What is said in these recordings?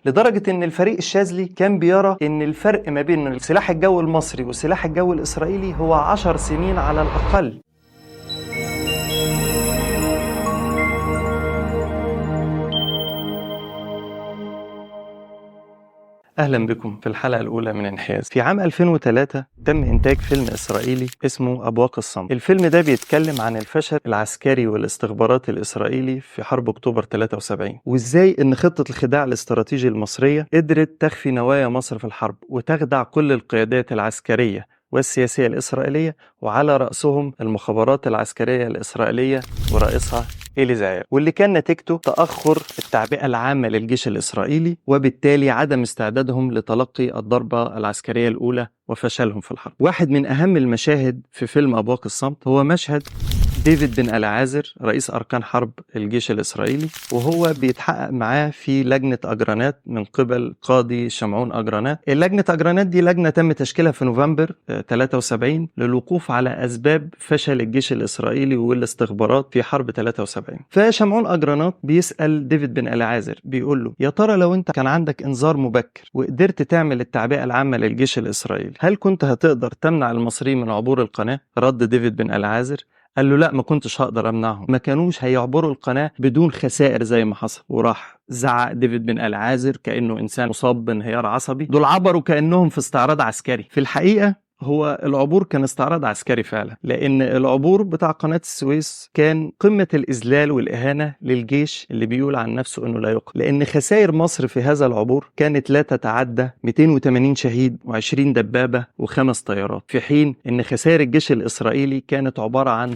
لدرجة إن الفريق الشاذلي كان بيرى إن الفرق ما بين السلاح الجوي المصري والسلاح الجوي الإسرائيلي هو 10 سنين على الأقل. أهلا بكم في الحلقة الأولى من انحياز. في عام 2003 تم إنتاج فيلم إسرائيلي اسمه أبواق الصمت. الفيلم ده بيتكلم عن الفشل العسكري والاستخباراتي الإسرائيلي في حرب أكتوبر 73، وإزاي إن خطة الخداع الاستراتيجي المصرية قدرت تخفي نوايا مصر في الحرب وتخدع كل القيادات العسكرية والسياسية الإسرائيلية، وعلى رأسهم المخابرات العسكرية الإسرائيلية ورئيسها إيلي زعير، واللي كان نتيجته تأخر التعبئة العامة للجيش الإسرائيلي، وبالتالي عدم استعدادهم لتلقي الضربة العسكرية الأولى وفشلهم في الحرب. واحد من أهم المشاهد في فيلم أبواق الصمت هو مشهد ديفيد بن العازر رئيس أركان حرب الجيش الإسرائيلي، وهو بيتحقق معاه في لجنة أجرانات من قبل قاضي شمعون أجرانات. اللجنة أجرانات دي لجنة تم تشكيلها في نوفمبر 73 للوقوف على أسباب فشل الجيش الإسرائيلي والاستخبارات في حرب 73. فشمعون أجرانات بيسأل ديفيد بن العازر، بيقول له: يا ترى لو أنت كان عندك إنذار مبكر وقدرت تعمل التعبئة العامة للجيش الإسرائيلي، هل كنت هتقدر تمنع المصريين من عبور القناة؟ رد ديفيد بن العازر قال له: لا، ما كنتش هقدر امنعهم، ما كانوش هيعبروا القناة بدون خسائر زي ما حصل. وراح زعق ديفيد بن العازر كأنه إنسان مصاب بانهيار عصبي: دول عبروا كأنهم في استعراض عسكري. في الحقيقة هو العبور كان استعراض عسكري فعلا، لأن العبور بتاع قناة السويس كان قمة الإذلال والإهانة للجيش اللي بيقول عن نفسه أنه لا يقل، لأن خسائر مصر في هذا العبور كانت لا تتعدى 280 شهيد و20 دبابة و5 طيارات، في حين أن خسائر الجيش الإسرائيلي كانت عبارة عن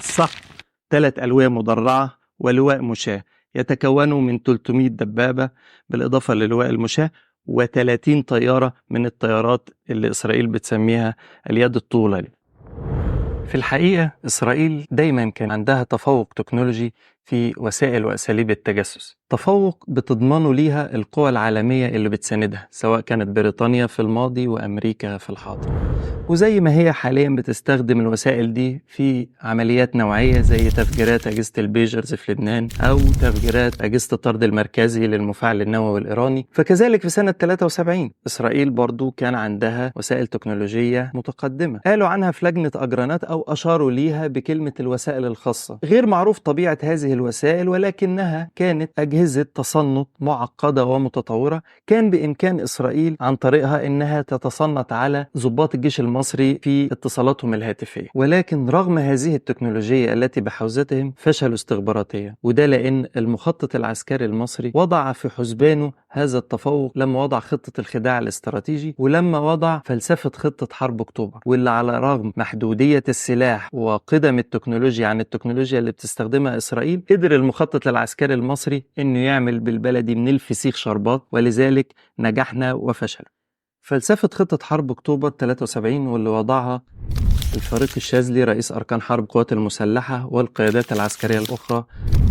3 ألوية مدرعة ولواء مشاة يتكونوا من 300 دبابة بالإضافة للواء المشاة و30 طيارة من الطيارات اللي إسرائيل بتسميها اليد الطولة. في الحقيقة إسرائيل دايما كان عندها تفوق تكنولوجي في وسائل وأساليب التجسس، تفوق بتضمنه ليها القوى العالمية اللي بتساندها، سواء كانت بريطانيا في الماضي وأمريكا في الحاضر، وزي ما هي حاليا بتستخدم الوسائل دي في عمليات نوعية زي تفجيرات أجهزة البيجرز في لبنان أو تفجيرات أجهزة الطرد المركزي للمفاعل النووي الإيراني. فكذلك في سنة 73 إسرائيل برضو كان عندها وسائل تكنولوجية متقدمة، قالوا عنها في لجنة أجرانات أو أشاروا ليها بكلمة الوسائل الخاصة. غير معروف طبيعة هذه الوسائل، ولكنها كانت أجهزة تصنت معقدة ومتطورة، كان بإمكان إسرائيل عن طريقها إنها تتصنت على ضباط الجيش المصري في اتصالاتهم الهاتفية. ولكن رغم هذه التكنولوجيا التي بحوزتهم فشلوا استخباراتيا، وده لأن المخطط العسكري المصري وضع في حسبانه هذا التفوق لما وضع خطة الخداع الاستراتيجي، ولما وضع فلسفة خطة حرب أكتوبر، واللي على رغم محدودية السلاح وقدم التكنولوجيا عن التكنولوجيا اللي بتستخدمها إسرائيل، قدر المخطط العسكري المصري إنه يعمل بالبلدي من الفسيخ شربات، ولذلك نجحنا وفشل. فلسفة خطة حرب أكتوبر 73 واللي وضعها الفريق الشاذلي رئيس أركان حرب القوات المسلحة والقيادات العسكرية الأخرى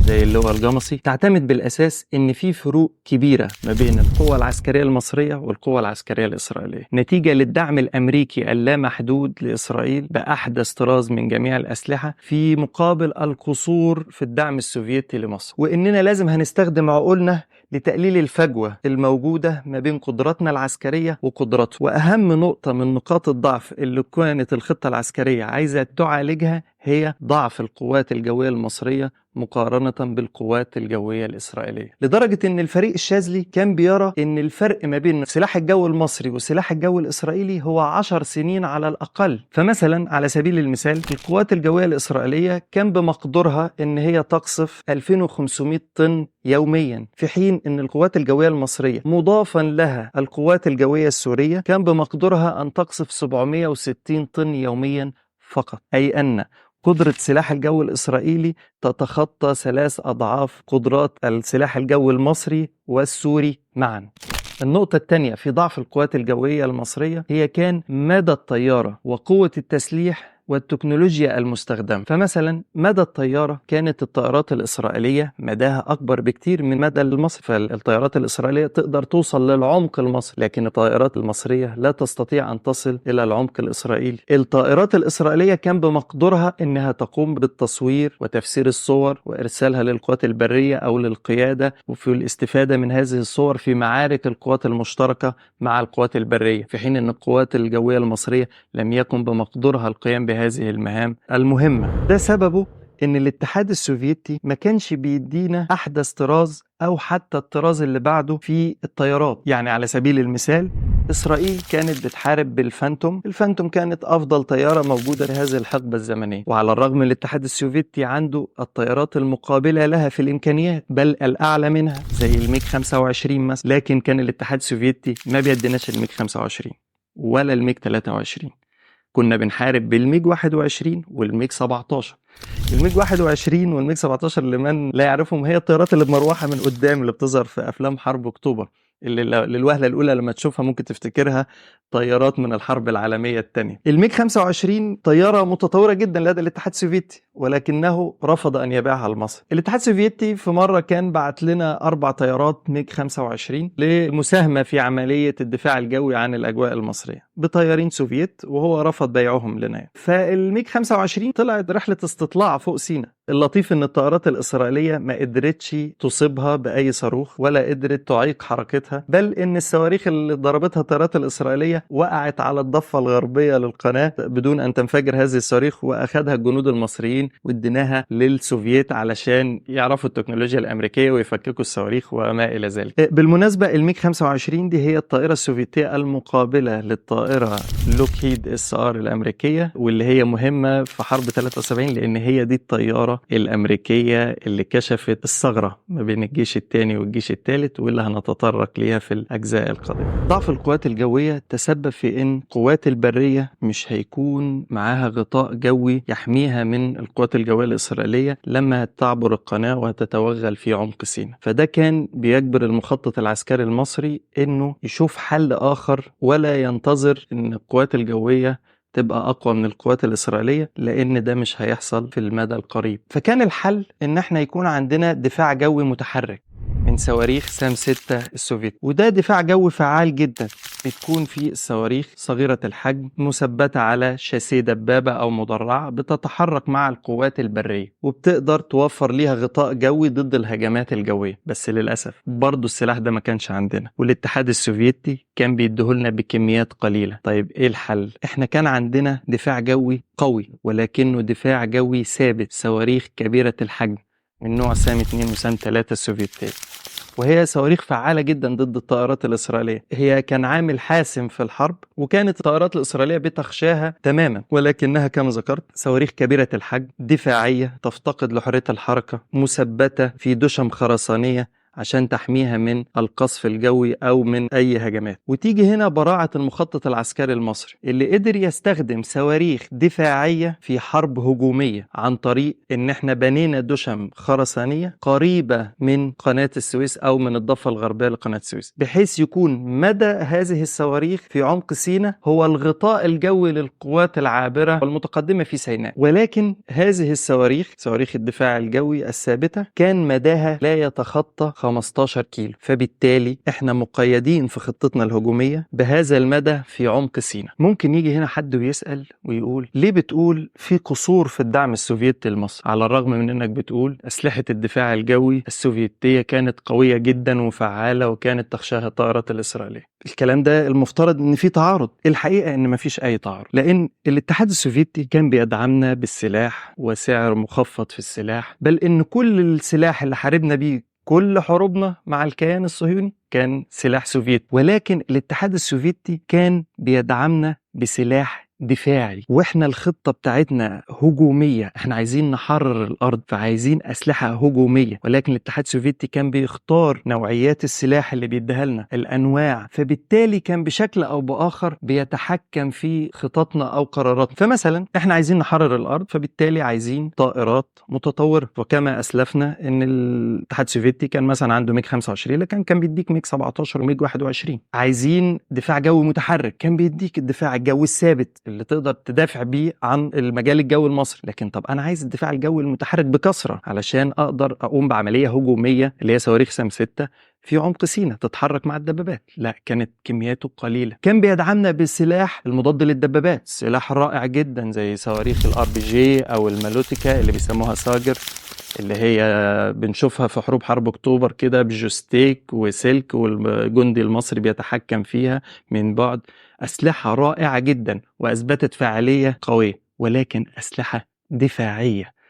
زي اللواء الجمصي تعتمد بالأساس إن في فروق كبيرة ما بين القوة العسكرية المصرية والقوة العسكرية الإسرائيلية، نتيجة للدعم الأمريكي اللامحدود لإسرائيل بأحدث طراز من جميع الأسلحة في مقابل القصور في الدعم السوفيتي لمصر، وإننا لازم هنستخدم عقولنا لتقليل الفجوة الموجودة ما بين قدراتنا العسكرية وقدراته. وأهم نقطة من نقاط الضعف اللي كانت الخطة العسكرية عايزة تعالجها هي ضعف القوات الجوية المصرية مقارنة بالقوات الجوية الإسرائيلية، لدرجة أن الفريق الشاذلي كان بيرى أن الفرق ما بين سلاح الجو المصري وسلاح الجو الإسرائيلي هو 10 سنين على الأقل. فمثلا على سبيل المثال القوات الجوية الإسرائيلية كان بمقدورها أن هي تقصف 2500 طن يوميا، في حين أن القوات الجوية المصرية مضافا لها القوات الجوية السورية كان بمقدورها أن تقصف 760 طن يوميا فقط، أي أن قدرة سلاح الجو الإسرائيلي تتخطى 3 أضعاف قدرات السلاح الجو المصري والسوري معا. النقطة الثانية في ضعف القوات الجوية المصرية هي كان مدى الطيارة وقوة التسليح والتكنولوجيا المستخدمة. فمثلا مدى الطيارة، كانت الطائرات الإسرائيلية مداها أكبر بكتير من مدى المصري، فالطائرات الإسرائيلية تقدر توصل للعمق المصري، لكن الطائرات المصرية لا تستطيع أن تصل إلى العمق الإسرائيلي. الطائرات الإسرائيلية كان بمقدورها أنها تقوم بالتصوير وتفسير الصور وإرسالها للقوات البرية أو للقيادة، وفي الاستفادة من هذه الصور في معارك القوات المشتركة مع القوات البرية، في حين أن القوات الجوية المصرية لم يكن بمقدورها القيام بهذه المهام المهمة. ده سببه ان الاتحاد السوفيتي ما كانش بيدينا احدث طراز او حتى الطراز اللي بعده في الطيارات. يعني على سبيل المثال، اسرائيل كانت بتحارب بالفانتوم. الفانتوم كانت افضل طياره موجوده في هذه الحقبه الزمنيه، وعلى الرغم من الاتحاد السوفيتي عنده الطيارات المقابله لها في الامكانيات، بل الاعلى منها زي الميج 25 مثلا، لكن كان الاتحاد السوفيتي ما بيديناش الميج 25 ولا الميج 23. كنا بنحارب بالميج 21 والميج 17. الميج 21 والميج 17 لمن لا يعرفهم هي الطيارات اللي بمروحة من قدام اللي بتظهر في أفلام حرب أكتوبر، اللي للوهلة الأولى لما تشوفها ممكن تفتكرها طيارات من الحرب العالمية الثانية. الميج 25 طيارة متطورة جدا لدى الاتحاد السوفيتي، ولكنه رفض أن يبيعها لمصر. الاتحاد السوفيتي في مرة كان بعت لنا 4 طيارات ميج 25 للمساهمة في عملية الدفاع الجوي عن الأجواء المصرية بطيارين سوفيت، وهو رفض بيعهم لنا. فالميج 25 طلعت رحلة استطلاع فوق سيناء. اللطيف ان الطائرات الاسرائيليه ما قدرتش تصيبها باي صاروخ ولا قدرت تعيق حركتها، بل ان الصواريخ اللي ضربتها الطائرات الاسرائيليه وقعت على الضفه الغربيه للقناه بدون ان تنفجر هذه الصواريخ، واخذها الجنود المصريين واديناها للسوفييت علشان يعرفوا التكنولوجيا الامريكيه ويفككوا الصواريخ وما الى ذلك. بالمناسبه الميج 25 دي هي الطائره السوفيتيه المقابله للطائره لوكهيد اس ار الامريكيه، واللي هي مهمه في حرب 73 لان هي دي الطياره الأمريكية اللي كشفت الثغرة ما بين الجيش الثاني والجيش الثالث، واللي هنتطرق ليها في الأجزاء القادمة. ضعف القوات الجوية تسبب في أن القوات البرية مش هيكون معاها غطاء جوي يحميها من القوات الجوية الإسرائيلية لما تعبر القناة وتتوغل في عمق سيناء. فده كان بيجبر المخطط العسكري المصري أنه يشوف حل آخر ولا ينتظر أن القوات الجوية تبقى أقوى من القوات الإسرائيلية، لأن ده مش هيحصل في المدى القريب. فكان الحل إن احنا يكون عندنا دفاع جوي متحرك من صواريخ سام 6 السوفيت، وده دفاع جوي فعال جدا. بتكون فيه الصواريخ صغيرة الحجم مثبتة على شاسيه دبابة أو مدرعة بتتحرك مع القوات البرية، وبتقدر توفر ليها غطاء جوي ضد الهجمات الجوية. بس للأسف برضو السلاح ده ما كانش عندنا، والاتحاد السوفيتي كان بيديهولنا بكميات قليلة. طيب إيه الحل؟ إحنا كان عندنا دفاع جوي قوي ولكنه دفاع جوي ثابت، صواريخ كبيرة الحجم من نوع سام 2 وسام 3 السوفيتية، وهي صواريخ فعالة جدا ضد الطائرات الإسرائيلية. هي كان عامل حاسم في الحرب، وكانت الطائرات الإسرائيلية بتخشاها تماما، ولكنها كما ذكرت صواريخ كبيرة الحجم دفاعية تفتقد لحرية الحركة، مثبتة في دشم خرسانية عشان تحميها من القصف الجوي أو من أي هجمات. وتيجي هنا براعة المخطط العسكري المصري اللي قدر يستخدم صواريخ دفاعية في حرب هجومية عن طريق إن احنا بنينا دشم خرسانية قريبة من قناة السويس أو من الضفة الغربية لقناة السويس، بحيث يكون مدى هذه الصواريخ في عمق سيناء هو الغطاء الجوي للقوات العابرة والمتقدمة في سيناء. ولكن هذه الصواريخ، صواريخ الدفاع الجوي الثابتة، كان مداها لا يتخطى 15 كيلو، فبالتالي احنا مقيدين في خطتنا الهجومية بهذا المدى في عمق سيناء. ممكن يجي هنا حد ويسأل ويقول ليه بتقول في قصور في الدعم السوفيتي لمصر، على الرغم من انك بتقول أسلحة الدفاع الجوي السوفيتية كانت قوية جدا وفعالة وكانت تخشاها الطائرات الإسرائيلية. الكلام ده المفترض ان في تعارض. الحقيقة ان مفيش اي تعارض، لان الاتحاد السوفيتي كان بيدعمنا بالسلاح وسعر مخفض في السلاح، بل ان كل السلاح اللي حاربنا بيه كل حروبنا مع الكيان الصهيوني كان سلاح سوفيتي. ولكن الاتحاد السوفيتي كان بيدعمنا بسلاح دفاعي، واحنا الخطة بتاعتنا هجومية، احنا عايزين نحرر الارض فعايزين اسلحة هجومية. ولكن الاتحاد السوفيتي كان بيختار نوعيات السلاح اللي بيديها لنا، الانواع، فبالتالي كان بشكل او باخر بيتحكم في خططنا او قراراتنا. فمثلا احنا عايزين نحرر الارض، فبالتالي عايزين طائرات متطورة. وكما اسلفنا ان الاتحاد السوفيتي كان مثلا عنده ميج 25، لكن كان بيديك ميج 17 وميج 21. عايزين دفاع جوي متحرك، كان بيديك الدفاع الجوي الثابت اللي تقدر تدافع بيه عن المجال الجوي المصري. لكن طب أنا عايز الدفاع الجوي المتحرك بكثرة علشان أقدر أقوم بعملية هجومية اللي هي صواريخ سام 6 في عمق سيناء تتحرك مع الدبابات. لا، كانت كمياته قليلة. كان بيدعمنا بالسلاح المضاد للدبابات، سلاح رائع جدا زي صواريخ الRPG أو المالوتيكا اللي بيسموها ساجر، اللي هي بنشوفها في حرب أكتوبر كده بجوستيك وسلك والجندي المصري بيتحكم فيها من بعد. أسلحة رائعة جدا وأثبتت فعالية قوية، ولكن أسلحة دفاعية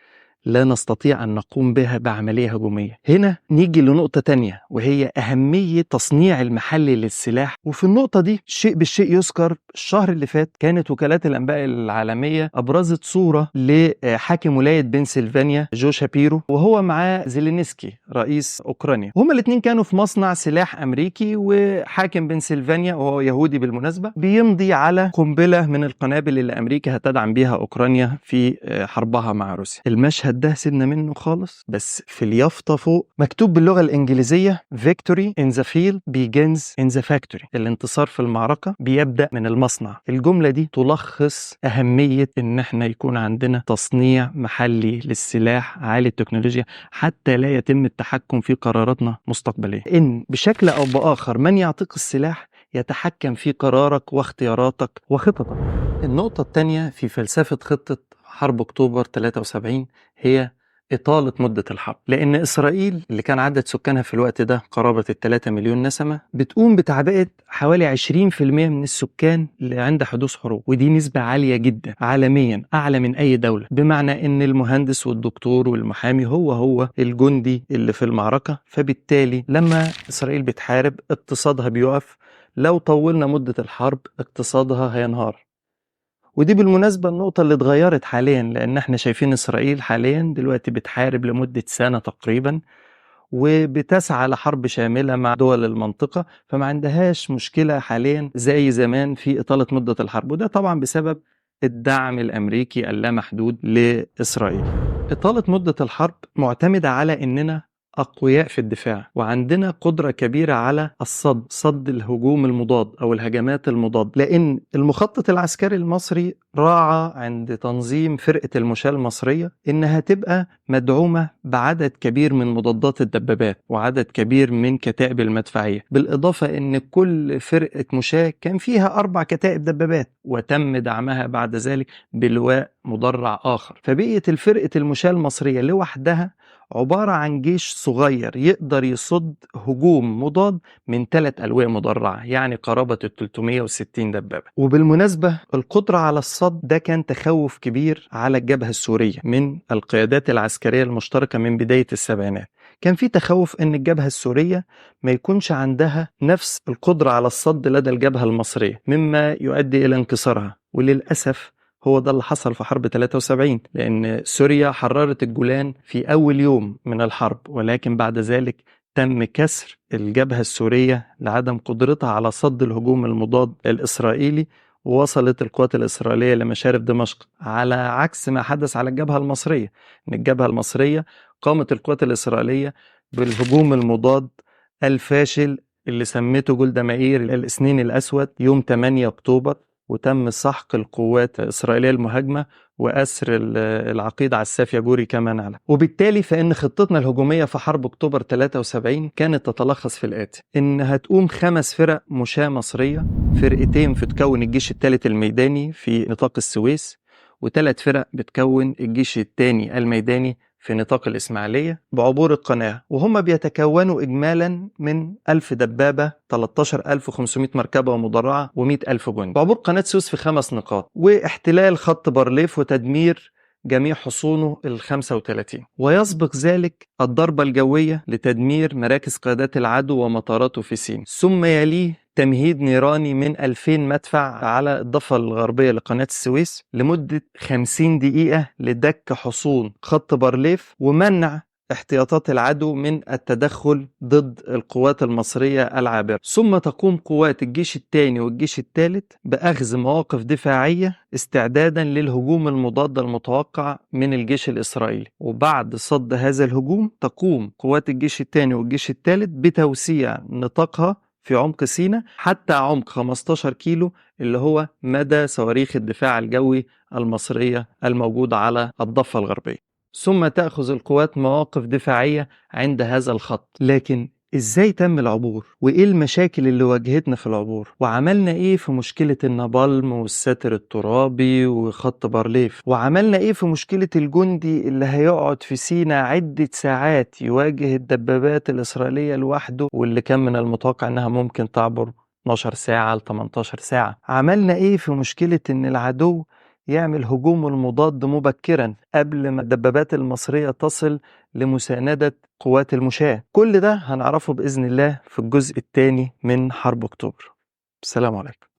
لا نستطيع أن نقوم بها بعملية هجومية. هنا نيجي لنقطة تانية، وهي أهمية تصنيع المحلي للسلاح. وفي النقطة دي شيء بالشيء يذكر، الشهر اللي فات كانت وكالات الأنباء العالمية أبرزت صورة لحاكم ولاية بنسلفانيا جو شابيرو، وهو معاه زيلينسكي رئيس أوكرانيا. هما الاثنين كانوا في مصنع سلاح أمريكي، وحاكم بنسلفانيا وهو يهودي بالمناسبة بيمضي على قنبلة من القنابل اللي أمريكا هتدعم بيها أوكرانيا في حربها مع روسيا. المشهد ده سيبنا منه خالص، بس في اليافطة فوق مكتوب باللغة الإنجليزية Victory in the field begins in the factory. الانتصار في المعركة بيبدأ من المصنع. الجملة دي تلخص أهمية إن احنا يكون عندنا تصنيع محلي للسلاح عالي التكنولوجيا حتى لا يتم التحكم في قراراتنا مستقبليا. إن بشكل أو بآخر من يعطيك السلاح يتحكم في قرارك واختياراتك وخططك. النقطة الثانية في فلسفة خطة حرب أكتوبر 73 هي إطالة مدة الحرب، لأن إسرائيل اللي كان عدد سكانها في الوقت ده قرابة 3 مليون نسمة بتقوم بتعبئة حوالي 20% من السكان اللي عند حدوث حروب، ودي نسبة عالية جدا عالميا، أعلى من أي دولة. بمعنى إن المهندس والدكتور والمحامي هو الجندي اللي في المعركة. فبالتالي لما إسرائيل بتحارب اقتصادها بيقف، لو طولنا مدة الحرب اقتصادها هينهار. ودي بالمناسبة النقطة اللي اتغيرت حاليا، لأن احنا شايفين إسرائيل حاليا دلوقتي بتحارب لمدة سنة تقريبا، وبتسعى لحرب شاملة مع دول المنطقة، فما عندهاش مشكلة حاليا زي زمان في إطالة مدة الحرب. وده طبعا بسبب الدعم الأمريكي اللامحدود لإسرائيل. إطالة مدة الحرب معتمدة على إننا أقوياء في الدفاع، وعندنا قدرة كبيرة على صد الهجوم المضاد أو الهجمات المضاد، لأن المخطط العسكري المصري راعى عند تنظيم فرقة المشاة المصرية إنها تبقى مدعومة بعدد كبير من مضادات الدبابات وعدد كبير من كتائب المدفعية، بالإضافة إن كل فرقة مشاة كان فيها 4 كتائب دبابات، وتم دعمها بعد ذلك بلواء مدرع آخر. فبقيت الفرقة المشاة المصرية لوحدها عبارة عن جيش صغير يقدر يصد هجوم مضاد من 3 ألواء مدرعة، يعني قرابة 360 دبابة. وبالمناسبة القدرة على الصد ده كان تخوف كبير على الجبهة السورية من القيادات العسكرية المشتركة من بداية السبعينات. كان في تخوف ان الجبهة السورية ما يكونش عندها نفس القدرة على الصد لدى الجبهة المصرية، مما يؤدي إلى انكسارها. وللأسف هو ده اللي حصل في حرب 73، لأن سوريا حررت الجولان في أول يوم من الحرب، ولكن بعد ذلك تم كسر الجبهة السورية لعدم قدرتها على صد الهجوم المضاد الإسرائيلي، ووصلت القوات الإسرائيلية لمشارف دمشق، على عكس ما حدث على الجبهة المصرية. إن الجبهة المصرية قامت القوات الإسرائيلية بالهجوم المضاد الفاشل اللي سمته جولدا مائير الإسنين الأسود يوم 8 أكتوبر، وتم سحق القوات الإسرائيلية المهاجمة وأسر العقيد عساف يجوري كما نعلم. وبالتالي فإن خطتنا الهجومية في حرب أكتوبر 73 كانت تتلخص في الآتي: إن هتقوم 5 فرق مشاة مصرية، فرقتين في تكون الجيش الثالث الميداني في نطاق السويس، و3 فرق بتكون الجيش الثاني الميداني في نطاق الإسماعيلية بعبور القناة، وهم بيتكونوا إجمالا من 1000 دبابة، 13500 مركبة ومدرعة، و100,000 جندي. بعبور قناة سويس في 5 نقاط، واحتلال خط بارليف وتدمير جميع حصونه 35. ويسبق ذلك الضربة الجوية لتدمير مراكز قيادات العدو ومطاراته في سيناء، ثم يليه تمهيد نيراني من 2000 مدفع على الضفة الغربية لقناة السويس لمدة 50 دقيقة لدك حصون خط بارليف ومنع احتياطات العدو من التدخل ضد القوات المصرية العابرة. ثم تقوم قوات الجيش الثاني والجيش الثالث بأخذ مواقف دفاعية استعدادا للهجوم المضاد المتوقع من الجيش الإسرائيلي. وبعد صد هذا الهجوم تقوم قوات الجيش الثاني والجيش الثالث بتوسيع نطاقها في عمق سيناء حتى عمق 15 كيلو، اللي هو مدى صواريخ الدفاع الجوي المصرية الموجودة على الضفة الغربية. ثم تأخذ القوات مواقف دفاعية عند هذا الخط. لكن ازاي تم العبور؟ وايه المشاكل اللي واجهتنا في العبور؟ وعملنا ايه في مشكلة النابالم والساتر الترابي وخط بارليف؟ وعملنا ايه في مشكلة الجندي اللي هيقعد في سيناء عدة ساعات يواجه الدبابات الإسرائيلية لوحده، واللي كان من المتوقع انها ممكن تعبر 12 ساعة ل 18 ساعة؟ عملنا ايه في مشكلة ان العدو يعمل هجوم المضاد مبكرا قبل ما الدبابات المصرية تصل لمساندة قوات المشاة؟ كل ده هنعرفه بإذن الله في الجزء الثاني من حرب أكتوبر. السلام عليكم.